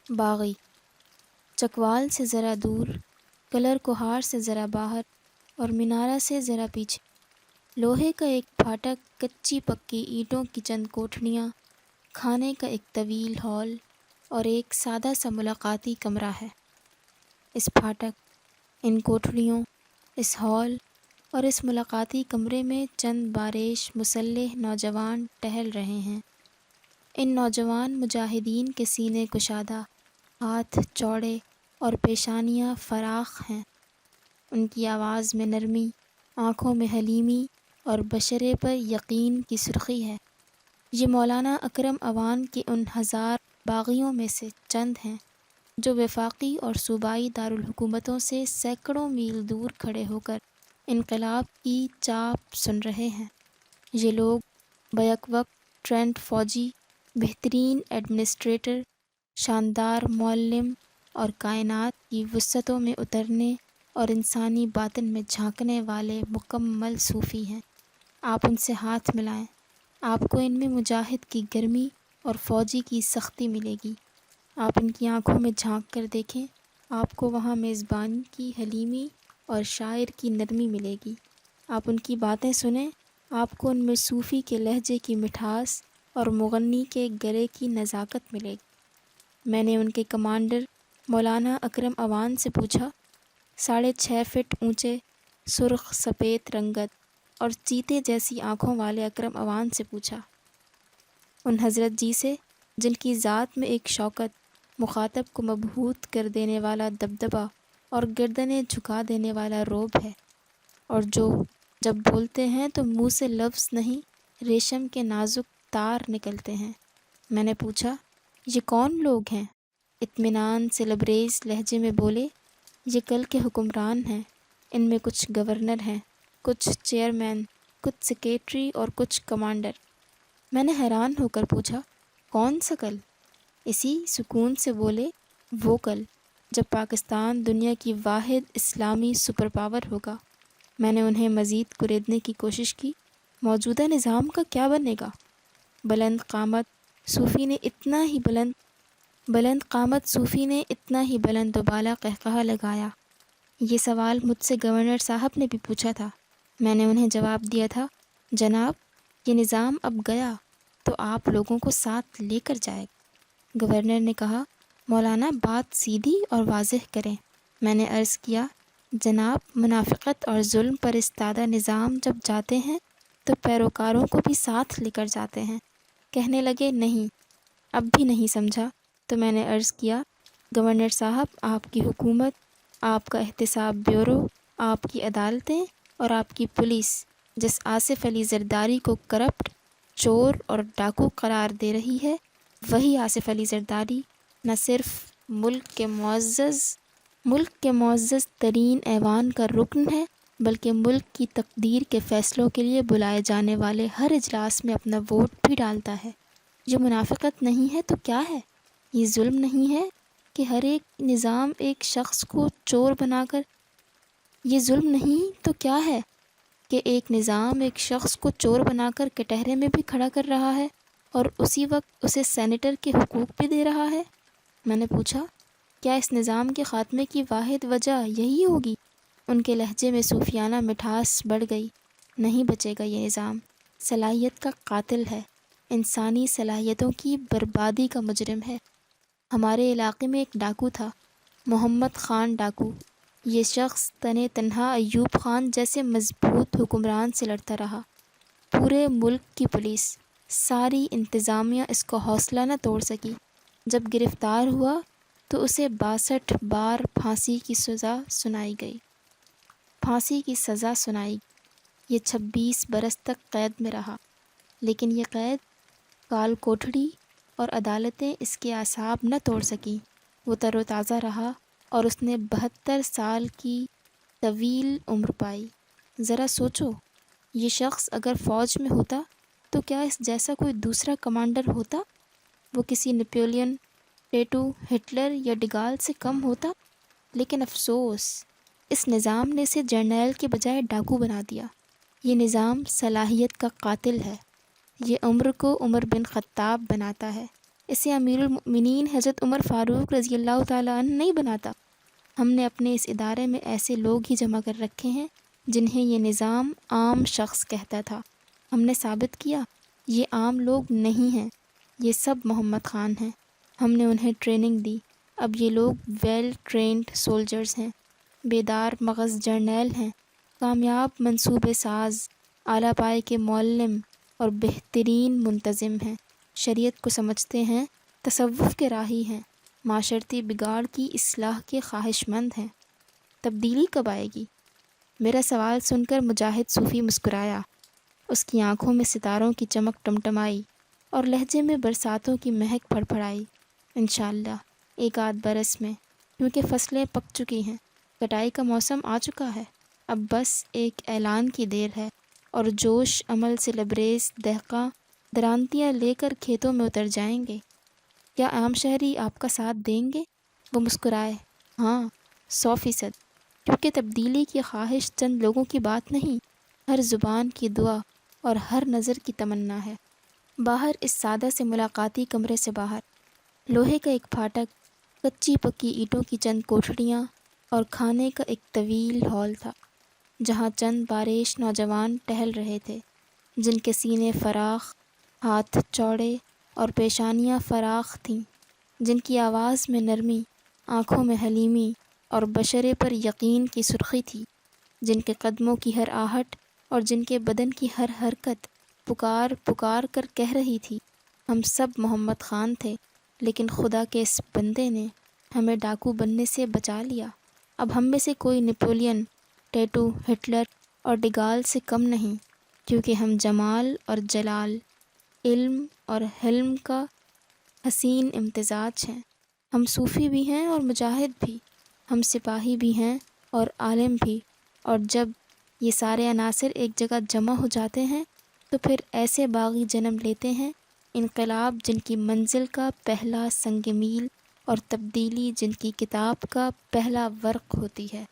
باغی، چکوال سے ذرا دور، کلر کوہار سے ذرا باہر اور مینارہ سے ذرا پیچھے، لوہے کا ایک پھاٹک، کچی پکی اینٹوں کی چند کوٹھڑیاں، کھانے کا ایک طویل ہال اور ایک سادہ سا ملاقاتی کمرہ ہے۔ اس پھاٹک، ان کوٹھڑیوں، اس ہال اور اس ملاقاتی کمرے میں چند باریش مسلح نوجوان ٹہل رہے ہیں۔ ان نوجوان مجاہدین کے سینے کشادہ، ہاتھ چوڑے اور پیشانیاں فراخ ہیں۔ ان کی آواز میں نرمی، آنکھوں میں حلیمی اور بشرے پر یقین کی سرخی ہے۔ یہ مولانا اکرم اوان کے ان ہزار باغیوں میں سے چند ہیں جو وفاقی اور صوبائی دارالحکومتوں سے سینکڑوں میل دور کھڑے ہو کر انقلاب کی چاپ سن رہے ہیں۔ یہ لوگ بیک وقت ٹرینڈ فوجی، بہترین ایڈمنسٹریٹر، شاندار معلم اور کائنات کی وسعتوں میں اترنے اور انسانی باطن میں جھانکنے والے مکمل صوفی ہیں۔ آپ ان سے ہاتھ ملائیں، آپ کو ان میں مجاہد کی گرمی اور فوجی کی سختی ملے گی۔ آپ ان کی آنکھوں میں جھانک کر دیکھیں، آپ کو وہاں میزبانی کی حلیمی اور شاعر کی نرمی ملے گی۔ آپ ان کی باتیں سنیں، آپ کو ان میں صوفی کے لہجے کی مٹھاس اور مغنی کے گلے کی نزاکت ملے گی۔ میں نے ان کے کمانڈر مولانا اکرم اوان سے پوچھا، 6.5 فٹ اونچے، سرخ سفید رنگت اور چیتے جیسی آنکھوں والے اکرم اوان سے پوچھا، ان حضرت جی سے جن کی ذات میں ایک شوکت، مخاطب کو مبہوت کر دینے والا دبدبہ اور گردنیں جھکا دینے والا رعب ہے، اور جو جب بولتے ہیں تو منہ سے لفظ نہیں، ریشم کے نازک تار نکلتے ہیں۔ میں نے پوچھا، یہ کون لوگ ہیں؟ اطمینان سے لبریز لہجے میں بولے، یہ کل کے حکمران ہیں، ان میں کچھ گورنر ہیں، کچھ چیئرمین، کچھ سیکریٹری اور کچھ کمانڈر۔ میں نے حیران ہو کر پوچھا، کون سا کل؟ اسی سکون سے بولے، وہ کل جب پاکستان دنیا کی واحد اسلامی سپر پاور ہوگا۔ میں نے انہیں مزید کریدنے کی کوشش کی، موجودہ نظام کا کیا بنے گا؟ بلند قامت صوفی نے اتنا ہی بلند و بالا قہقہہ لگایا۔ یہ سوال مجھ سے گورنر صاحب نے بھی پوچھا تھا۔ میں نے انہیں جواب دیا تھا، جناب یہ نظام اب گیا تو آپ لوگوں کو ساتھ لے کر جائے گا۔ گورنر نے کہا، مولانا بات سیدھی اور واضح کریں۔ میں نے عرض کیا، جناب منافقت اور ظلم پر استادہ نظام جب جاتے ہیں تو پیروکاروں کو بھی ساتھ لے کر جاتے ہیں۔ کہنے لگے، نہیں، اب بھی نہیں سمجھا۔ تو میں نے عرض کیا، گورنر صاحب آپ کی حکومت، آپ کا احتساب بیورو، آپ کی عدالتیں اور آپ کی پولیس جس آصف علی زرداری کو کرپٹ، چور اور ڈاکو قرار دے رہی ہے، وہی آصف علی زرداری نہ صرف ملک کے معزز ترین ایوان کا رکن ہے، بلکہ ملک کی تقدیر کے فیصلوں کے لیے بلائے جانے والے ہر اجلاس میں اپنا ووٹ بھی ڈالتا ہے۔ یہ منافقت نہیں ہے تو کیا ہے؟ یہ ظلم نہیں ہے کہ ہر ایک نظام ایک شخص کو چور بنا کر یہ ظلم نہیں تو کیا ہے کہ ایک نظام ایک شخص کو چور بنا کر کٹہرے میں بھی کھڑا کر رہا ہے اور اسی وقت اسے سینیٹر کے حقوق بھی دے رہا ہے؟ میں نے پوچھا، کیا اس نظام کے خاتمے کی واحد وجہ یہی ہوگی؟ ان کے لہجے میں صوفیانہ مٹھاس بڑھ گئی۔ نہیں بچے گا یہ نظام، صلاحیت کا قاتل ہے، انسانی صلاحیتوں کی بربادی کا مجرم ہے۔ ہمارے علاقے میں ایک ڈاکو تھا، محمد خان ڈاکو۔ یہ شخص تنے تنہا ایوب خان جیسے مضبوط حکمران سے لڑتا رہا۔ پورے ملک کی پولیس، ساری انتظامیہ اس کا حوصلہ نہ توڑ سکی۔ جب گرفتار ہوا تو اسے 62 بار پھانسی کی سزا سنائی گئی۔ یہ 26 برس تک قید میں رہا، لیکن یہ قید، کال کوٹھڑی اور عدالتیں اس کے اعصاب نہ توڑ سکیں۔ وہ تر و تازہ رہا اور اس نے 72 سال کی طویل عمر پائی۔ ذرا سوچو، یہ شخص اگر فوج میں ہوتا تو کیا اس جیسا کوئی دوسرا کمانڈر ہوتا؟ وہ کسی نپولین، ٹیٹو، ہٹلر یا ڈگال سے کم ہوتا؟ لیکن افسوس، اس نظام نے اسے جرنیل کے بجائے ڈاکو بنا دیا۔ یہ نظام صلاحیت کا قاتل ہے۔ یہ عمر کو عمر بن خطاب بناتا ہے، اسے امیر المؤمنین حضرت عمر فاروق رضی اللہ تعالیٰ عنہ نہیں بناتا۔ ہم نے اپنے اس ادارے میں ایسے لوگ ہی جمع کر رکھے ہیں جنہیں یہ نظام عام شخص کہتا تھا۔ ہم نے ثابت کیا یہ عام لوگ نہیں ہیں، یہ سب محمد خان ہیں۔ ہم نے انہیں ٹریننگ دی، اب یہ لوگ ویل ٹرینڈ سولجرز ہیں، بیدار مغز جرنیل ہیں، کامیاب منصوبے ساز، اعلیٰ پائے کے معلم اور بہترین منتظم ہیں، شریعت کو سمجھتے ہیں، تصوف کے راہی ہیں، معاشرتی بگاڑ کی اصلاح کے خواہش مند ہیں۔ تبدیلی کب آئے گی؟ میرا سوال سن کر مجاہد صوفی مسکرایا۔ اس کی آنکھوں میں ستاروں کی چمک ٹمٹمائی اور لہجے میں برساتوں کی مہک پھڑ پھڑائی۔ انشاءاللہ ایک آدھ برس میں، کیونکہ فصلیں پک چکی ہیں، کٹائی کا موسم آ چکا ہے، اب بس ایک اعلان کی دیر ہے اور جوش عمل سے لبریز دہقاں درانتیاں لے کر کھیتوں میں اتر جائیں گے۔ کیا عام شہری آپ کا ساتھ دیں گے؟ وہ مسکرائے۔ ہاں، 100%، کیونکہ تبدیلی کی خواہش چند لوگوں کی بات نہیں، ہر زبان کی دعا اور ہر نظر کی تمنا ہے۔ باہر اس سادہ سے ملاقاتی کمرے سے باہر لوہے کا ایک پھاٹک، کچی پکی اینٹوں کی چند کوٹھڑیاں اور کھانے کا ایک طویل ہال تھا، جہاں چند باریش نوجوان ٹہل رہے تھے، جن کے سینے فراخ، ہاتھ چوڑے اور پیشانیاں فراخ تھیں، جن کی آواز میں نرمی، آنکھوں میں حلیمی اور بشرے پر یقین کی سرخی تھی، جن کے قدموں کی ہر آہٹ اور جن کے بدن کی ہر حرکت پکار پکار کر کہہ رہی تھی، ہم سب محمد خان تھے، لیکن خدا کے اس بندے نے ہمیں ڈاکو بننے سے بچا لیا۔ اب ہم میں سے کوئی نپولین، ٹیٹو، ہٹلر اور ڈگال سے کم نہیں، کیونکہ ہم جمال اور جلال، علم اور حلم کا حسین امتزاج ہیں۔ ہم صوفی بھی ہیں اور مجاہد بھی، ہم سپاہی بھی ہیں اور عالم بھی، اور جب یہ سارے عناصر ایک جگہ جمع ہو جاتے ہیں تو پھر ایسے باغی جنم لیتے ہیں، انقلاب جن کی منزل کا پہلا سنگ میل اور تبدیلی جن کی کتاب کا پہلا ورق ہوتی ہے۔